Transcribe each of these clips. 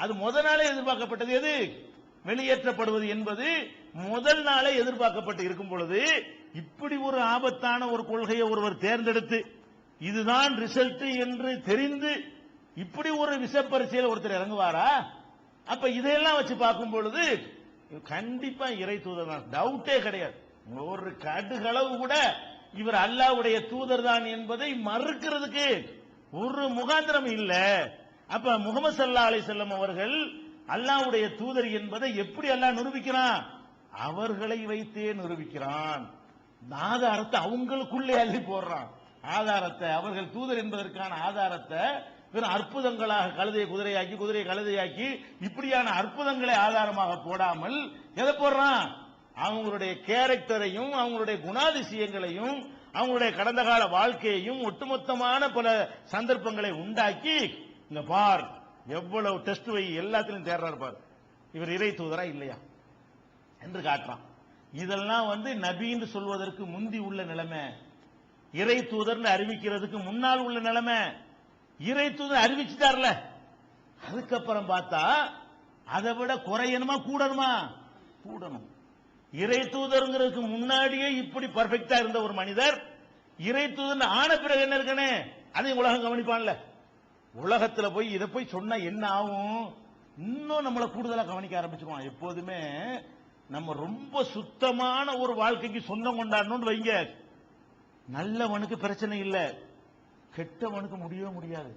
அது முதல் நாளே எதிர்பார்க்கப்பட்டது. எது வெளியேற்றப்படுவது என்பது முதல் நாளே எதிர்பார்க்கப்பட்டு இருக்கும் பொழுது இப்படி ஒரு ஆபத்தான ஒரு கொள்கையை ஒருவர் தேர்ந்தெடுத்து இதுதான் ரிசல்ட் என்று தெரிந்து இப்படி ஒரு விஷப்பரிசையில் ஒருத்தர் இறங்குவாரா? அப்ப இதையெல்லாம் வச்சு பார்க்கும் பொழுது கண்டிப்பா இறை தூதர் தான், டவுட்டே கிடையாது. ஒரு கடுகளவு கூட இவர் அல்லாஹ்வுடைய தூதர் தான் என்பதை மறுக்கிறதுக்கு ஒரு முகாந்திரம் இல்ல. அப்ப முகமது ஸல்லல்லாஹு அலைஹி வஸல்லம் அவர்கள் அல்லாஹ்வுடைய தூதர் என்பதை எப்படி அல்லாஹ் நிரூபிக்கிறான்? அவர்களை வைத்தே நிரூபிக்கிறான். ஆதாரத்தை அவங்களுக்குள்ளே அள்ளி போடுறான். ஆதாரத்தை அவர்கள் தூதர் என்பதற்கான ஆதாரத்தை வெறும் அற்புதங்களாக கழுதையை குதிரையாக்கி குதிரையை கழுதையாக்கி இப்படியான அற்புதங்களை ஆதாரமாக போடாமல் எதை போடுறான்? அவங்களுடைய கேரக்டரையும் அவங்களுடைய குணாதிசயங்களையும் அவங்களுடைய கடந்த கால வாழ்க்கையையும் ஒட்டுமொத்தமான பல சந்தர்ப்பங்களை உண்டாக்கி இந்த பார் எவ்வளவு டெஸ்ட் வை எல்லாத்திலும் தேர்றாரு பார், இவர் இறை தூதரா இல்லையா என்று காட்டுறான். இதெல்லாம் நபின்னு சொல்வதற்கு முந்தி உள்ள நிலைமை, இறை தூதர்னு அறிவிக்கிறதுக்கு முன்னால் உள்ள நிலைமை. இறை தூதர் அறிவிச்சுட்டார்ல, அதுக்கப்புறம் பார்த்தா அதை விட குறையணுமா கூடணுமா? கூடணும். இறை தூதர்ங்கிறதுக்கு முன்னாடியே இப்படி பர்ஃபெக்டா இருந்த ஒரு மனிதர் இறை தூதர் ஆன பிறகு என்ன இருக்கனே அதையும் உலகம் கவனிப்பான்ல. உலகத்துல போய் இதை போய் சொன்னா என்ன ஆகும்? இன்னும் நம்மளை கூடுதலா கவனிக்க ஆரம்பிச்சிருவான். எப்போதுமே நம்ம ரொம்ப சுத்தமான ஒரு வாழ்க்கைக்கு சொந்தம் கொண்டாடணும்னு வைங்க, நல்லவனுக்கு பிரச்சனை இல்லை, கெட்டவனுக்கு முடியவே முடியாது.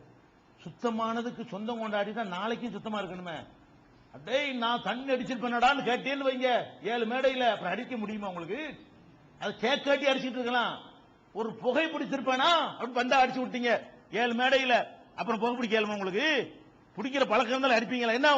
சுத்தமானதுக்கு சொந்தம் கொண்டாடி தான் நாளைக்கும் சுத்தமா இருக்கணுமே. அடே நான் தண்ணி அடிச்சிருப்பேனடான்னு கேட்டேன்னு வைங்க 7 மேடையில், அப்புறம் அடிக்க முடியுமா உங்களுக்கு? அது கேட்காட்டி அடிச்சிட்டு இருக்கலாம். ஒரு புகை பிடிச்சிருப்பேனா அப்படின்னு வந்தா அடிச்சு விட்டீங்க 7 மேடையில், அப்புறம் புகை பிடிக்க உங்களுக்கு? பிடிக்கிற பழக்கம் இருந்தாலும் அடிப்பீங்களா? என்ன